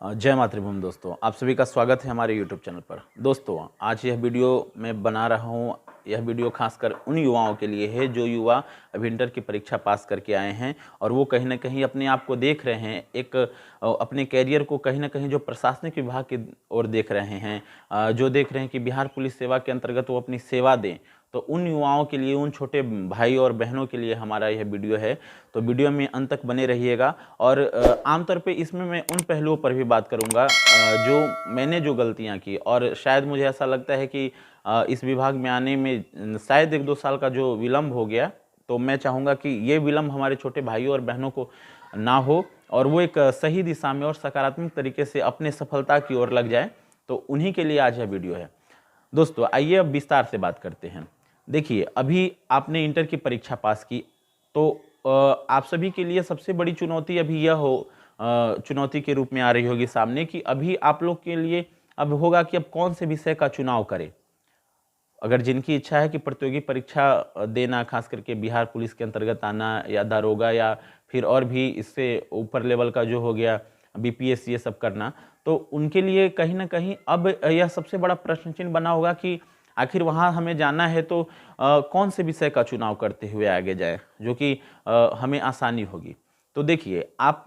जय मातृभूमि दोस्तों, आप सभी का स्वागत है हमारे YouTube चैनल पर। दोस्तों, आज यह वीडियो मैं बना रहा हूँ। यह वीडियो खासकर उन युवाओं के लिए है जो युवा अभी इंटर की परीक्षा पास करके आए हैं और वो कहीं ना कहीं अपने आप को देख रहे हैं, एक अपने कैरियर को कहीं ना कहीं जो प्रशासनिक विभाग की ओर देख रहे हैं, जो देख रहे हैं कि बिहार पुलिस सेवा के अंतर्गत वो अपनी सेवा दें। तो उन युवाओं के लिए, उन छोटे भाई और बहनों के लिए हमारा यह वीडियो है। तो वीडियो में अंत तक बने रहिएगा और आमतौर पे इसमें मैं उन पहलुओं पर भी बात करूंगा जो मैंने जो गलतियां की, और शायद मुझे ऐसा लगता है कि इस विभाग में आने में शायद 1-2 साल का जो विलम्ब हो गया, तो मैं चाहूँगा कि ये विलम्ब हमारे छोटे भाइयों और बहनों को ना हो और वो एक सही दिशा में और सकारात्मक तरीके से अपने सफलता की ओर लग जाए। तो उन्हीं के लिए आज यह वीडियो है। दोस्तों, आइए अब विस्तार से बात करते हैं। देखिए, अभी आपने इंटर की परीक्षा पास की, तो आप सभी के लिए सबसे बड़ी चुनौती अभी यह चुनौती के रूप में आ रही होगी सामने कि अभी आप लोग के लिए अब होगा कि अब कौन से विषय का चुनाव करें। अगर जिनकी इच्छा है कि प्रतियोगी परीक्षा देना, खास करके बिहार पुलिस के अंतर्गत आना या दारोगा या फिर और भी इससे ऊपर लेवल का जो हो गया बीपीएससी, ये सब करना, तो उनके लिए कहीं ना कहीं अब यह सबसे बड़ा प्रश्न चिन्ह बना होगा कि आखिर वहाँ हमें जाना है तो कौन से विषय का चुनाव करते हुए आगे जाए जो कि हमें आसानी होगी। तो देखिए, आप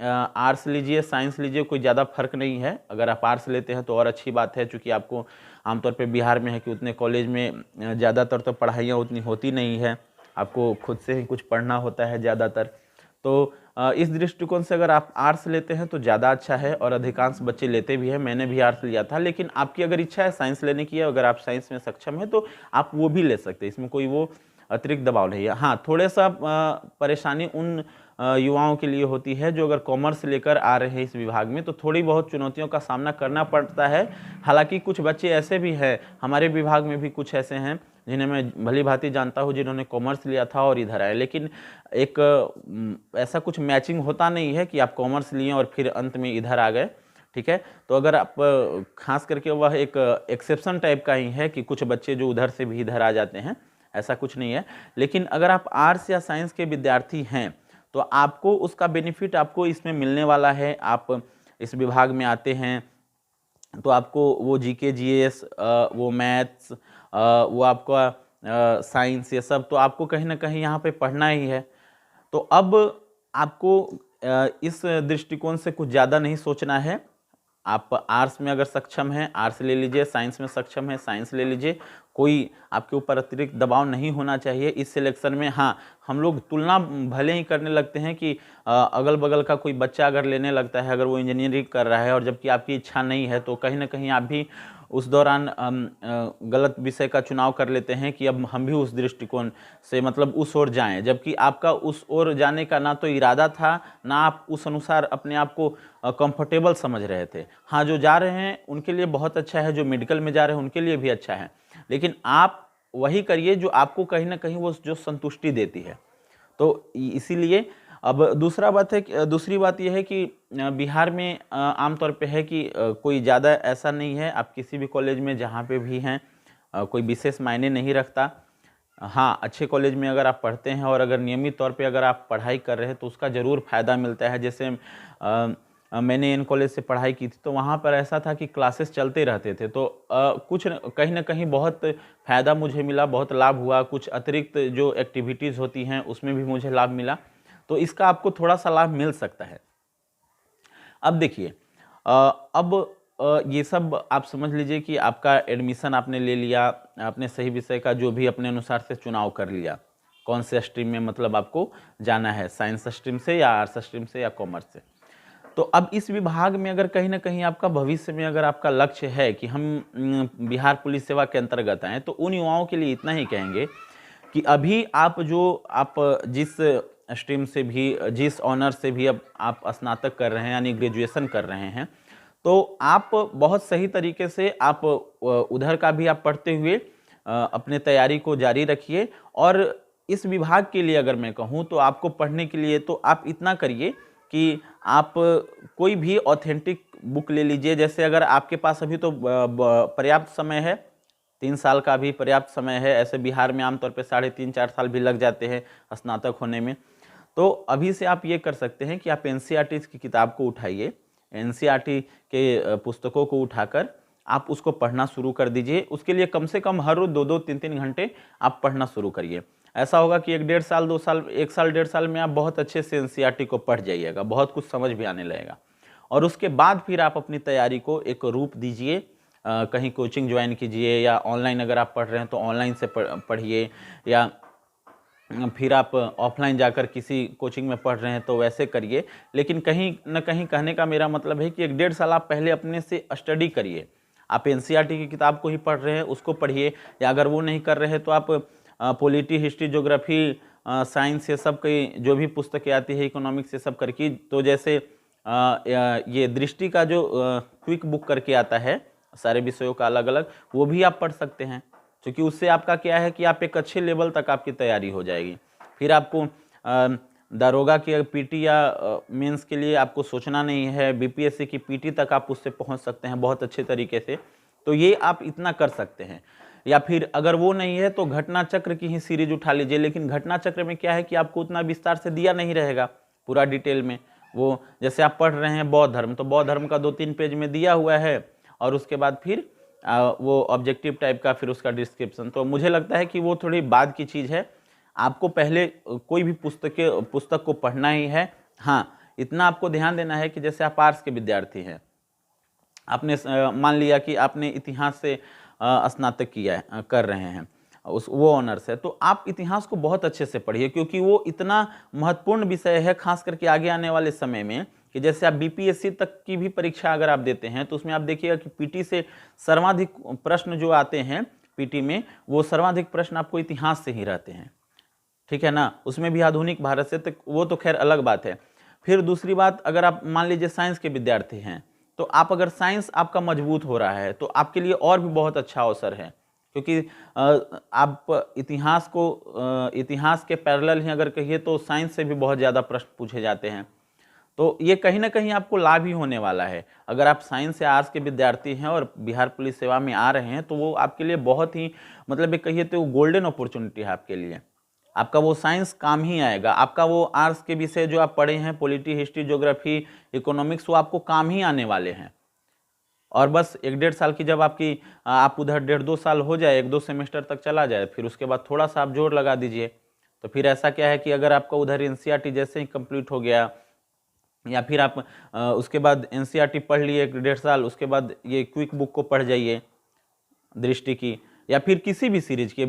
आर्ट्स लीजिए, साइंस लीजिए, कोई ज़्यादा फर्क नहीं है। अगर आप आर्ट्स लेते हैं तो और अच्छी बात है, चूँकि आपको आमतौर पे बिहार में है कि उतने कॉलेज में ज़्यादातर तो पढ़ाइयाँ उतनी होती नहीं है, आपको खुद से ही कुछ पढ़ना होता है ज़्यादातर। तो इस दृष्टिकोण से अगर आप आर्ट्स लेते हैं तो ज़्यादा अच्छा है और अधिकांश बच्चे लेते भी हैं। मैंने भी आर्ट्स लिया था, लेकिन आपकी अगर इच्छा है साइंस लेने की, अगर आप साइंस में सक्षम हैं तो आप वो भी ले सकते हैं, इसमें कोई वो अतिरिक्त दबाव नहीं है। हाँ, थोड़ा सा परेशानी उन युवाओं के लिए होती है जो अगर कॉमर्स लेकर आ रहे हैं इस विभाग में, तो थोड़ी बहुत चुनौतियों का सामना करना पड़ता है। हालांकि कुछ बच्चे ऐसे भी हैं, हमारे विभाग में भी कुछ ऐसे हैं जिन्हें मैं भली भांति जानता हूं, जिन्होंने कॉमर्स लिया था और इधर आए, लेकिन एक ऐसा कुछ मैचिंग होता नहीं है कि आप कॉमर्स लिए और फिर अंत में इधर आ गए। ठीक है, तो अगर आप खास करके वह एक एक्सेप्शन टाइप का ही है कि कुछ बच्चे जो उधर से भी इधर आ जाते हैं, ऐसा कुछ नहीं है। लेकिन अगर आप आर्ट्स या साइंस के विद्यार्थी हैं तो आपको उसका बेनिफिट आपको इसमें मिलने वाला है। आप इस विभाग में आते हैं तो आपको वो जीके जीएस, वो मैथ्स, वो आपका साइंस, ये सब तो आपको कहीं ना कहीं यहाँ पे पढ़ना ही है। तो अब आपको इस दृष्टिकोण से कुछ ज़्यादा नहीं सोचना है। आप आर्ट्स में अगर सक्षम हैं, आर्ट्स ले लीजिए, साइंस में सक्षम है, साइंस ले लीजिए। कोई आपके ऊपर अतिरिक्त दबाव नहीं होना चाहिए इस सिलेक्शन में। हाँ, हम लोग तुलना भले ही करने लगते हैं कि अगल बगल का कोई बच्चा अगर लेने लगता है, अगर वो इंजीनियरिंग कर रहा है और जबकि आपकी इच्छा नहीं है, तो कहीं ना कहीं आप भी उस दौरान गलत विषय का चुनाव कर लेते हैं कि अब हम भी उस दृष्टिकोण से मतलब उस ओर जाएं, जबकि आपका उस ओर जाने का ना तो इरादा था, ना आप उस अनुसार अपने आप को कंफर्टेबल समझ रहे थे। हाँ, जो जा रहे हैं उनके लिए बहुत अच्छा है, जो मेडिकल में जा रहे हैं उनके लिए भी अच्छा है, लेकिन आप वही करिए जो आपको कहीं ना कहीं वो जो संतुष्टि देती है। तो इसीलिए अब दूसरी बात यह है कि बिहार में आमतौर पे है कि कोई ज़्यादा ऐसा नहीं है, आप किसी भी कॉलेज में जहाँ पे भी हैं कोई विशेष मायने नहीं रखता। हाँ, अच्छे कॉलेज में अगर आप पढ़ते हैं और अगर नियमित तौर पे अगर आप पढ़ाई कर रहे हैं तो उसका ज़रूर फ़ायदा मिलता है। जैसे मैंने इन कॉलेज से पढ़ाई की थी तो वहाँ पर ऐसा था कि क्लासेस चलते रहते थे, तो कुछ कहीं ना कहीं बहुत फ़ायदा मुझे मिला, बहुत लाभ हुआ। कुछ अतिरिक्त जो एक्टिविटीज़ होती हैं उसमें भी मुझे लाभ मिला, तो इसका आपको थोड़ा सा लाभ मिल सकता है। अब देखिए, अब ये सब आप समझ लीजिए कि आपका एडमिशन आपने ले लिया, आपने सही विषय का जो भी अपने अनुसार से चुनाव कर लिया, कौन से स्ट्रीम में मतलब आपको जाना है, साइंस स्ट्रीम से या आर्ट्स स्ट्रीम से या कॉमर्स से। तो अब इस विभाग में अगर कहीं ना कहीं आपका भविष्य में अगर आपका लक्ष्य है कि हम बिहार पुलिस सेवा के अंतर्गत आएँ, तो उन युवाओं के लिए इतना ही कहेंगे कि अभी आप जिस स्ट्रीम से भी, जिस ऑनर से भी अब आप स्नातक कर रहे हैं यानी ग्रेजुएशन कर रहे हैं, तो आप बहुत सही तरीके से आप उधर का भी आप पढ़ते हुए अपने तैयारी को जारी रखिए। और इस विभाग के लिए अगर मैं कहूँ तो आपको पढ़ने के लिए तो आप इतना करिए कि आप कोई भी ऑथेंटिक बुक ले लीजिए। जैसे अगर आपके पास अभी तो पर्याप्त समय है, 3 साल का भी पर्याप्त समय है। ऐसे बिहार में आमतौर पे 3.5-4 साल भी लग जाते हैं स्नातक होने में। तो अभी से आप ये कर सकते हैं कि आप एनसीईआरटी की किताब को उठाइए, एनसीईआरटी के पुस्तकों को उठाकर आप उसको पढ़ना शुरू कर दीजिए। उसके लिए कम से कम हर रोज 2-2, 3-3 घंटे आप पढ़ना शुरू करिए। ऐसा होगा कि 1 डेढ़ साल, 2 साल, 1 साल, 1.5 साल में आप बहुत अच्छे से एनसीईआरटी को पढ़ जाइएगा, बहुत कुछ समझ भी आने लगेगा। और उसके बाद फिर आप अपनी तैयारी को एक रूप दीजिए, कहीं कोचिंग ज्वाइन कीजिए, या ऑनलाइन अगर आप पढ़ रहे हैं तो ऑनलाइन से पढ़िए, या फिर आप ऑफलाइन जाकर किसी कोचिंग में पढ़ रहे हैं तो वैसे करिए। लेकिन कहीं न कहीं कहने का मेरा मतलब है कि 1 डेढ़ साल आप पहले अपने से स्टडी करिए। आप एनसीईआरटी की किताब को ही पढ़ रहे हैं उसको पढ़िए, या अगर वो नहीं कर रहे हैं तो आप पॉलिटी, हिस्ट्री, ज्योग्राफी, साइंस, ये सब की जो भी पुस्तकें आती है, इकोनॉमिक्स, ये सब करके, तो जैसे ये दृष्टि का जो क्विक बुक करके आता है सारे विषयों का अलग अलग, वो भी आप पढ़ सकते हैं। क्योंकि उससे आपका क्या है कि आप एक अच्छे लेवल तक आपकी तैयारी हो जाएगी। फिर आपको दारोगा की पीटी या मेंस के लिए आपको सोचना नहीं है, बीपीएससी की पीटी तक आप उससे पहुंच सकते हैं बहुत अच्छे तरीके से। तो ये आप इतना कर सकते हैं। या फिर अगर वो नहीं है तो घटना चक्र की ही सीरीज उठा लीजिए। लेकिन घटना चक्र में क्या है कि आपको उतना विस्तार से दिया नहीं रहेगा पूरा डिटेल में। वो जैसे आप पढ़ रहे हैं बौद्ध धर्म, तो बौद्ध धर्म का 2-3 पेज में दिया हुआ है, और उसके बाद फिर वो ऑब्जेक्टिव टाइप का फिर उसका डिस्क्रिप्शन। तो मुझे लगता है कि वो थोड़ी बाद की चीज़ है। आपको पहले कोई भी पुस्तक को पढ़ना ही है। हाँ, इतना आपको ध्यान देना है कि जैसे आप आर्ट्स के विद्यार्थी हैं, आपने मान लिया कि आपने इतिहास से स्नातक किया है, कर रहे हैं, वो ऑनर्स है, तो आप इतिहास को बहुत अच्छे से पढ़िए, क्योंकि वो इतना महत्वपूर्ण विषय है, खास करके आगे आने वाले समय में। कि जैसे आप बीपीएससी तक की भी परीक्षा अगर आप देते हैं तो उसमें आप देखिएगा कि पीटी से सर्वाधिक प्रश्न जो आते हैं पीटी में, वो सर्वाधिक प्रश्न आपको इतिहास से ही रहते हैं, ठीक है ना। उसमें भी आधुनिक भारत से, तो वो तो खैर अलग बात है। फिर दूसरी बात, अगर आप मान लीजिए साइंस के विद्यार्थी हैं, तो आप अगर साइंस आपका मजबूत हो रहा है तो आपके लिए और भी बहुत अच्छा अवसर है। क्योंकि आप इतिहास के पैरेलल ही अगर कहिए तो साइंस से भी बहुत ज़्यादा प्रश्न पूछे जाते हैं। तो ये कहीं ना कहीं आपको लाभ ही होने वाला है। अगर आप साइंस या आर्ट्स के विद्यार्थी हैं और बिहार पुलिस सेवा में आ रहे हैं तो वो आपके लिए बहुत ही, मतलब एक कहिए तो गोल्डन अपॉर्चुनिटी है आपके लिए। आपका वो साइंस काम ही आएगा, आपका वो आर्ट्स के विषय जो आप पढ़े हैं, पॉलिटी, हिस्ट्री, ज्योग्राफी, इकोनॉमिक्स, वो आपको काम ही आने वाले हैं। और बस 1 डेढ़ साल की जब आप उधर 1.5-2 साल हो जाए, 1-2 सेमेस्टर तक चला जाए, फिर उसके बाद थोड़ा सा आप जोर लगा दीजिए। तो फिर ऐसा क्या है कि अगर आपका उधर एनसीईआरटी जैसे ही कंप्लीट हो गया, या फिर आप उसके बाद एनसीईआरटी पढ़ लिए 1 डेढ़ साल, उसके बाद ये क्विक बुक को पढ़ जाइए दृष्टि की, या फिर किसी भी सीरीज की,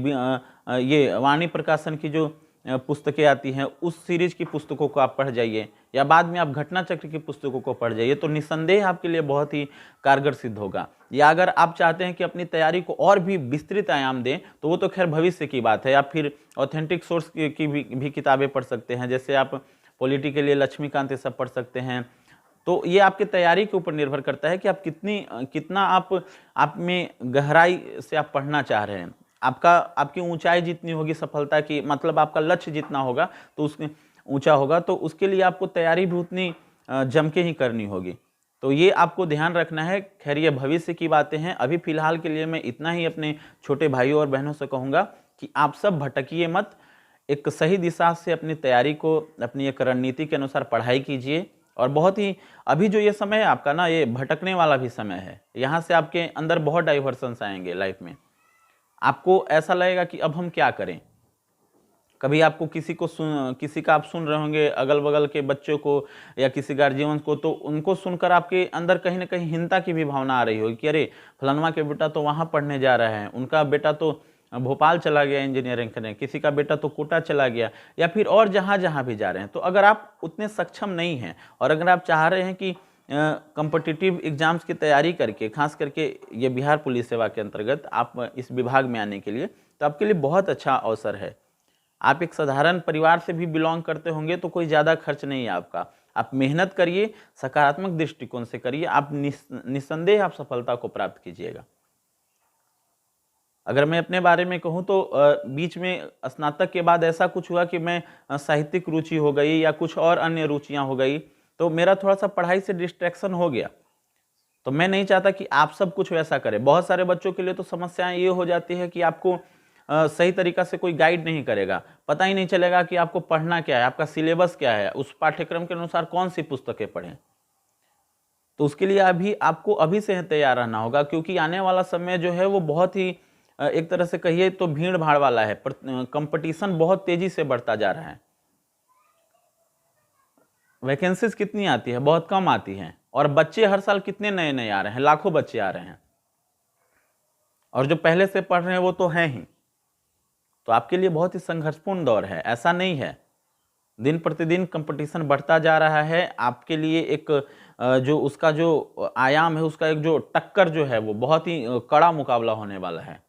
ये वाणी प्रकाशन की जो पुस्तकें आती हैं उस सीरीज की पुस्तकों को आप पढ़ जाइए, या बाद में आप घटना चक्र की पुस्तकों को पढ़ जाइए, तो निस्संदेह आपके लिए बहुत ही कारगर सिद्ध होगा। या अगर आप चाहते हैं कि अपनी तैयारी को और भी विस्तृत आयाम दें, तो वो तो खैर भविष्य की बात है। आप फिर ऑथेंटिक सोर्स की भी किताबें पढ़ सकते हैं। जैसे आप पॉलिटी के लिए लक्ष्मीकांत ये सब पढ़ सकते हैं। तो ये आपकी तैयारी के ऊपर निर्भर करता है कि आप कितना आप में गहराई से आप पढ़ना चाह रहे हैं। आपकी ऊंचाई जितनी होगी सफलता की, मतलब आपका लक्ष्य जितना होगा तो उसके ऊंचा होगा, तो उसके लिए आपको तैयारी भी उतनी जम के ही करनी होगी। तो ये आपको ध्यान रखना है। खैर ये भविष्य की बातें हैं। अभी फिलहाल के लिए मैं इतना ही अपने छोटे भाइयों और बहनों से कहूँगा कि आप सब भटकिए मत, एक सही दिशा से अपनी तैयारी को, अपनी एक रणनीति के अनुसार पढ़ाई कीजिए। और बहुत ही अभी जो ये समय है आपका ना, ये भटकने वाला भी समय है। यहाँ से आपके अंदर बहुत डाइवर्सन्स आएंगे लाइफ में। आपको ऐसा लगेगा कि अब हम क्या करें। कभी आपको किसी का आप सुन रहे होंगे, अगल बगल के बच्चों को या किसी गार्जियन को, तो उनको सुनकर आपके अंदर कहीं ना कहीं हीनता की भी भावना आ रही होगी कि अरे फलानवा के बेटा तो वहाँ पढ़ने जा रहा है, उनका बेटा तो भोपाल चला गया इंजीनियरिंग करने, किसी का बेटा तो कोटा चला गया, या फिर और जहाँ जहाँ भी जा रहे हैं। तो अगर आप उतने सक्षम नहीं हैं और अगर आप चाह रहे हैं कि कॉम्पिटिटिव एग्जाम्स की तैयारी करके, खास करके ये बिहार पुलिस सेवा के अंतर्गत आप इस विभाग में आने के लिए, तो आपके लिए बहुत अच्छा अवसर है। आप एक साधारण परिवार से भी बिलोंग करते होंगे तो कोई ज़्यादा खर्च नहीं है आपका। आप मेहनत करिए, सकारात्मक दृष्टिकोण से करिए, आप निस्संदेह आप सफलता को प्राप्त कीजिएगा। अगर मैं अपने बारे में कहूँ तो बीच में स्नातक के बाद ऐसा कुछ हुआ कि मैं साहित्यिक रुचि हो गई या कुछ और अन्य रुचियाँ हो गई, तो मेरा थोड़ा सा पढ़ाई से डिस्ट्रैक्शन हो गया। तो मैं नहीं चाहता कि आप सब कुछ वैसा करें। बहुत सारे बच्चों के लिए तो समस्याएं ये हो जाती है कि आपको सही तरीका से कोई गाइड नहीं करेगा, पता ही नहीं चलेगा कि आपको पढ़ना क्या है, आपका सिलेबस क्या है, उस पाठ्यक्रम के अनुसार कौन सी पुस्तकें पढ़ें। तो उसके लिए आपको अभी से तैयार रहना होगा, क्योंकि आने वाला समय जो है वो बहुत ही एक तरह से कहिए तो भीड़ भाड़ वाला है। कंपटीशन बहुत तेजी से बढ़ता जा रहा है। वैकेंसीज कितनी आती है? बहुत कम आती हैं। और बच्चे हर साल कितने नए नए आ रहे हैं, लाखों बच्चे आ रहे हैं, और जो पहले से पढ़ रहे हैं वो तो हैं ही। तो आपके लिए बहुत ही संघर्षपूर्ण दौर है, ऐसा नहीं है। दिन प्रतिदिन कंपटीशन बढ़ता जा रहा है। आपके लिए एक जो उसका जो आयाम है, उसका एक जो टक्कर जो है वो बहुत ही कड़ा मुकाबला होने वाला है।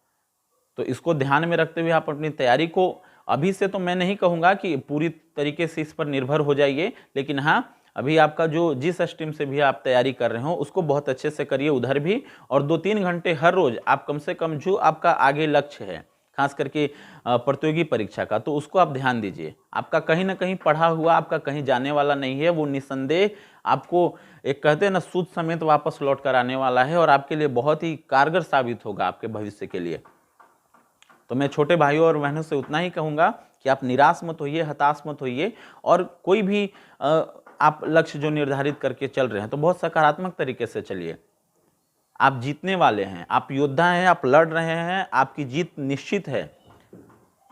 तो इसको ध्यान में रखते हुए आप अपनी तैयारी को अभी से, तो मैं नहीं कहूँगा कि पूरी तरीके से इस पर निर्भर हो जाइए, लेकिन हाँ, अभी आपका जो जिस स्ट्रीम से भी आप तैयारी कर रहे हो उसको बहुत अच्छे से करिए उधर भी। और 2-3 घंटे हर रोज आप कम से कम, जो आपका आगे लक्ष्य है खास करके प्रतियोगी परीक्षा का, तो उसको आप ध्यान दीजिए। आपका कहीं ना कहीं पढ़ा हुआ आपका कहीं जाने वाला नहीं है, वो निसंदेह आपको एक कहते हैं ना सूद समेत वापस लौट कर आने वाला है, और आपके लिए बहुत ही कारगर साबित होगा आपके भविष्य के लिए। तो मैं छोटे भाइयों और बहनों से उतना ही कहूँगा कि आप निराश मत होइए, हताश मत होइए, और कोई भी आप लक्ष्य जो निर्धारित करके चल रहे हैं तो बहुत सकारात्मक तरीके से चलिए। आप जीतने वाले हैं, आप योद्धा हैं, आप लड़ रहे हैं, आपकी जीत निश्चित है।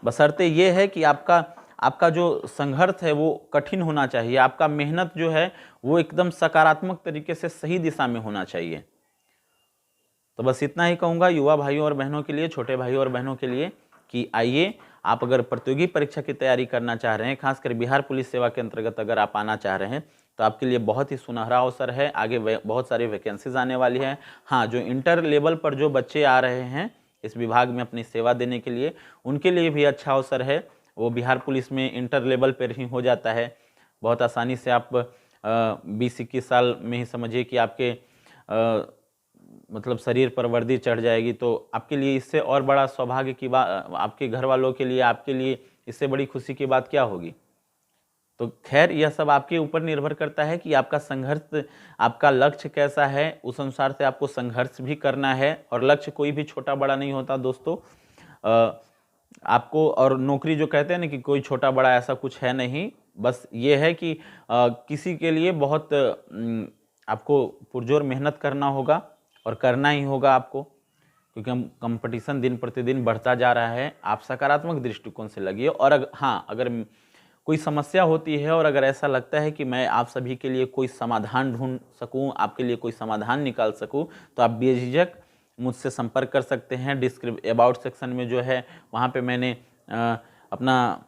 बशर्ते ये है कि आपका जो संघर्ष है वो कठिन होना चाहिए, आपका मेहनत जो है वो एकदम सकारात्मक तरीके से सही दिशा में होना चाहिए। तो बस इतना ही कहूँगा युवा भाइयों और बहनों के लिए, छोटे भाइयों और बहनों के लिए, कि आइए, आप अगर प्रतियोगी परीक्षा की तैयारी करना चाह रहे हैं, खासकर बिहार पुलिस सेवा के अंतर्गत अगर आप आना चाह रहे हैं, तो आपके लिए बहुत ही सुनहरा अवसर है। आगे बहुत सारी वैकेंसीज आने वाली हैं। हाँ, जो इंटर लेवल पर जो बच्चे आ रहे हैं इस विभाग में अपनी सेवा देने के लिए, उनके लिए भी अच्छा अवसर है। वो बिहार पुलिस में इंटर लेवल पर ही हो जाता है। बहुत आसानी से आप 20-21 साल में ही समझिए कि आपके मतलब शरीर पर वर्दी चढ़ जाएगी। तो आपके लिए इससे और बड़ा सौभाग्य की बात, आपके घर वालों के लिए, आपके लिए इससे बड़ी खुशी की बात क्या होगी। तो खैर, यह सब आपके ऊपर निर्भर करता है कि आपका संघर्ष, आपका लक्ष्य कैसा है, उस अनुसार से आपको संघर्ष भी करना है। और लक्ष्य कोई भी छोटा बड़ा नहीं होता दोस्तों। आपको, और नौकरी जो कहते हैं ना कि कोई छोटा बड़ा ऐसा कुछ है नहीं, बस ये है कि किसी के लिए बहुत आपको पुरजोर मेहनत करना होगा, और करना ही होगा आपको, क्योंकि हम कंपटीशन दिन प्रतिदिन बढ़ता जा रहा है। आप सकारात्मक दृष्टिकोण से लगिए। और अगर कोई समस्या होती है, और अगर ऐसा लगता है कि मैं आप सभी के लिए कोई समाधान ढूंढ सकूं, आपके लिए कोई समाधान निकाल सकूं, तो आप बेझिझक मुझसे संपर्क कर सकते हैं। अबाउट सेक्शन में जो है वहाँ पे मैंने अपना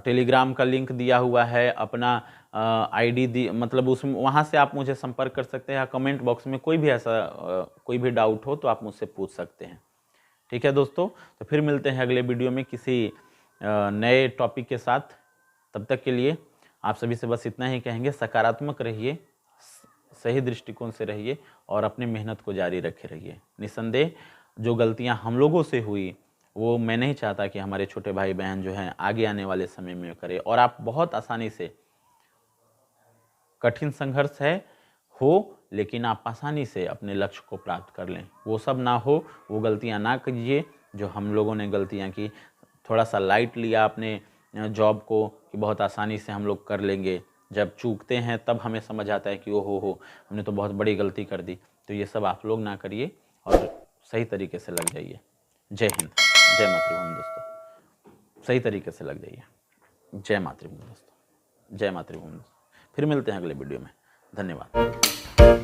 टेलीग्राम का लिंक दिया हुआ है, अपना आईडी दी, मतलब उस वहाँ से आप मुझे संपर्क कर सकते हैं। कमेंट बॉक्स में कोई भी ऐसा कोई भी डाउट हो तो आप मुझसे पूछ सकते हैं। ठीक है दोस्तों, तो फिर मिलते हैं अगले वीडियो में किसी नए टॉपिक के साथ। तब तक के लिए आप सभी से बस इतना ही कहेंगे, सकारात्मक रहिए, सही दृष्टिकोण से रहिए, और अपनी मेहनत को जारी रखे रहिए। निसंदेह जो गलतियां हम लोगों से हुई, वो मैं नहीं चाहता कि हमारे छोटे भाई बहन जो हैं आगे आने वाले समय में करें। और आप बहुत आसानी से, कठिन संघर्ष हो, लेकिन आप आसानी से अपने लक्ष्य को प्राप्त कर लें। वो सब ना हो, वो गलतियां ना कीजिए जो हम लोगों ने गलतियां की। थोड़ा सा लाइट लिया अपने जॉब को कि बहुत आसानी से हम लोग कर लेंगे। जब चूकते हैं तब हमें समझ आता है कि ओहो हो, हमने तो बहुत बड़ी गलती कर दी। तो ये सब आप लोग ना करिए, और सही तरीके से लग जाइए। जय हिंद, जय मातृभूमि दोस्तों। सही तरीके से लग जाइए। जय मातृभूमि दोस्तों, जय मातृभूमि दोस्तों। फिर मिलते हैं अगले वीडियो में। धन्यवाद।